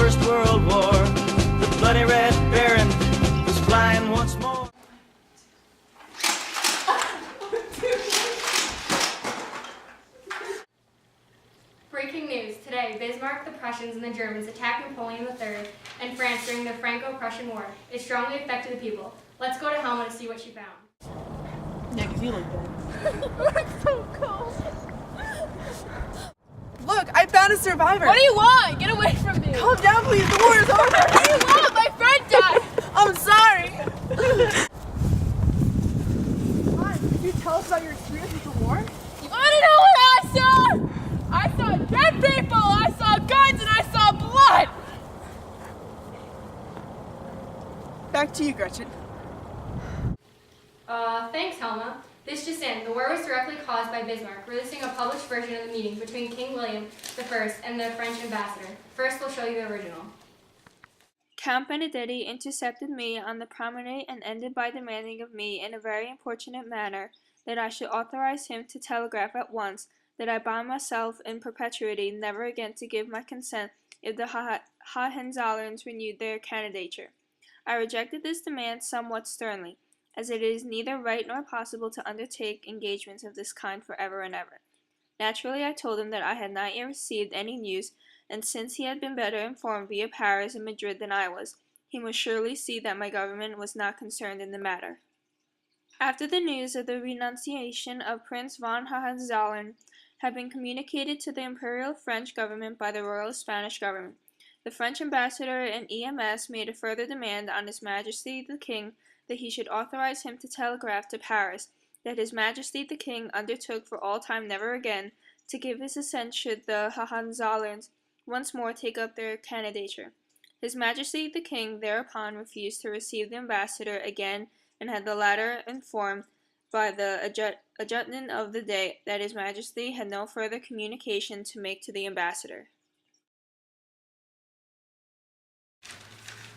First World War. The bloody Red Baron was flying once more. Breaking news. Today, Bismarck, the Prussians, and the Germans attacked Napoleon III and France during the Franco-Prussian War. It strongly affected the people. Let's go to Helma to see what she found. Yeah, because you look bad. It's so cold. Look, I found a survivor. What do you want? Get away from me. Calm down, please. The war is over. What do you want? My friend died. I'm sorry. Hi, could you tell us about your experience with the war? You want to know what I saw? I saw dead people. I saw guns and I saw blood. Back to you, Gretchen. Thanks, Helma. This just in. The war was directly caused by Bismarck, releasing a published version of the meeting between King William I and the French ambassador. First, we'll show you the original. Count Benedetti intercepted me on the promenade and ended by demanding of me in a very importunate manner that I should authorize him to telegraph at once that I bound myself in perpetuity never again to give my consent if the Hohenzollerns renewed their candidature. I rejected this demand somewhat sternly, as it is neither right nor possible to undertake engagements of this kind forever and ever. Naturally, I told him that I had not yet received any news, and since he had been better informed via Paris and Madrid than I was, he must surely see that my government was not concerned in the matter. After the news of the renunciation of Prince von Hohenzollern had been communicated to the Imperial French government by the Royal Spanish government, the French ambassador and EMS made a further demand on His Majesty the King that he should authorize him to telegraph to Paris that His Majesty the King undertook for all time never again to give his assent should the Hohenzollerns once more take up their candidature. His Majesty the King thereupon refused to receive the ambassador again and had the latter informed by the adjutant of the day that His Majesty had no further communication to make to the ambassador.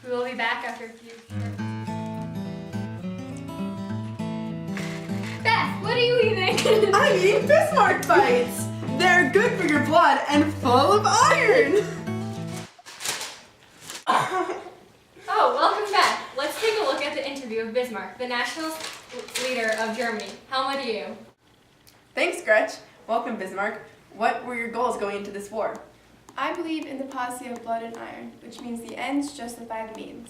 We will be back after a few minutes. Beth, what are you eating? I'm eating Bismarck bites. They're good for your blood and full of iron. Oh, welcome back. Let's take a look at the interview of Bismarck, the nationalist leader of Germany. Helma, to you. Thanks, Gretch. Welcome, Bismarck. What were your goals going into this war? I believe in the policy of blood and iron, which means the ends justify the means.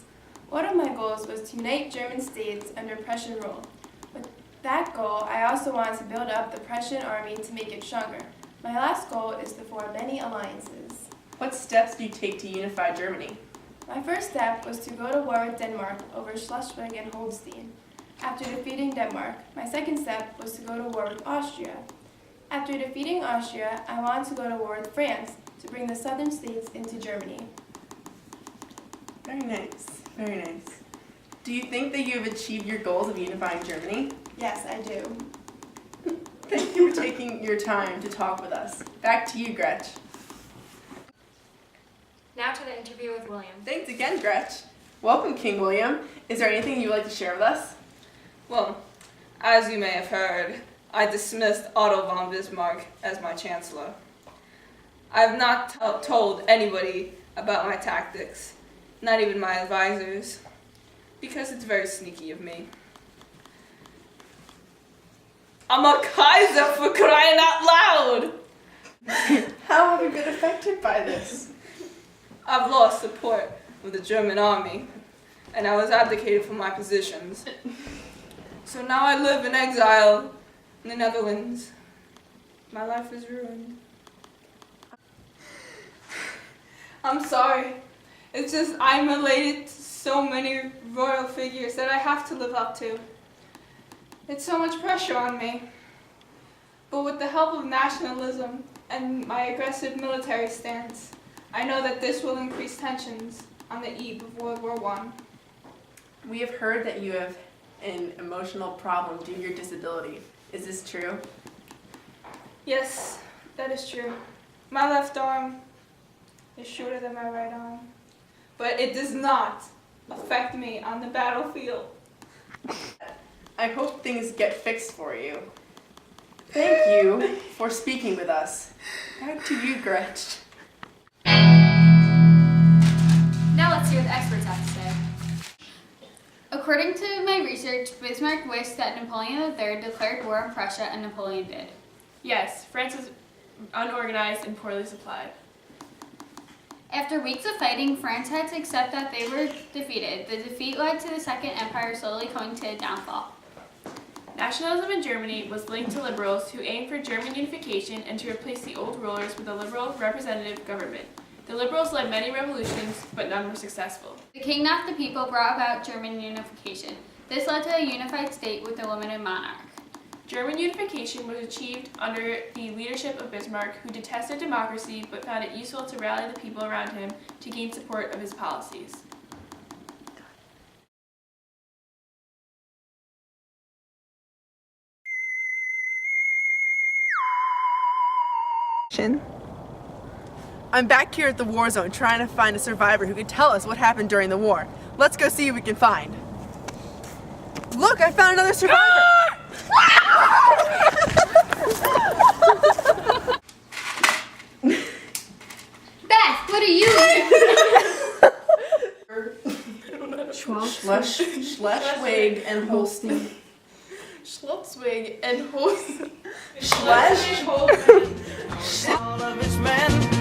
One of my goals was to unite German states under Prussian rule. With that goal, I also wanted to build up the Prussian army to make it stronger. My last goal is to form many alliances. What steps do you take to unify Germany? My first step was to go to war with Denmark over Schleswig and Holstein. After defeating Denmark, my second step was to go to war with Austria. After defeating Austria, I wanted to go to war with France to bring the southern states into Germany. Very nice, very nice. Do you think that you have achieved your goals of unifying Germany? Yes, I do. Thank you for taking your time to talk with us. Back to you, Gretch. Now to the interview with William. Thanks again, Gretch. Welcome, King William. Is there anything you'd like to share with us? Well, as you may have heard, I dismissed Otto von Bismarck as my chancellor. I have not told anybody about my tactics, not even my advisors, because it's very sneaky of me. I'm a Kaiser, for crying out loud! How have you been affected by this? I've lost support of the German army, and I was abdicated from my positions. So now I live in exile in the Netherlands. My life is ruined. I'm sorry. It's just I'm related to so many royal figures that I have to live up to. It's so much pressure on me. But with the help of nationalism and my aggressive military stance, I know that this will increase tensions on the eve of World War I. We have heard that you have an emotional problem due to your disability. Is this true? Yes, that is true. My left arm is shorter than my right arm, but it does not affect me on the battlefield. I hope things get fixed for you. Thank you for speaking with us. Back to you, Gretch. Now let's see what the experts have to say. According to my research, Bismarck wished that Napoleon III declared war on Prussia, and Napoleon did. Yes, France was unorganized and poorly supplied. After weeks of fighting, France had to accept that they were defeated. The defeat led to the Second Empire slowly coming to a downfall. Nationalism in Germany was linked to liberals who aimed for German unification and to replace the old rulers with a liberal representative government. The liberals led many revolutions, but none were successful. The king, not the people, brought about German unification. This led to a unified state with a limited monarch. German unification was achieved under the leadership of Bismarck, who detested democracy but found it useful to rally the people around him to gain support of his policies. I'm back here at the war zone trying to find a survivor who could tell us what happened during the war. Let's go see who we can find. Look, I found another survivor! Beth, what are you? Schleswig and Holstein. Schleswig and Holstein. Schlesch? All of its men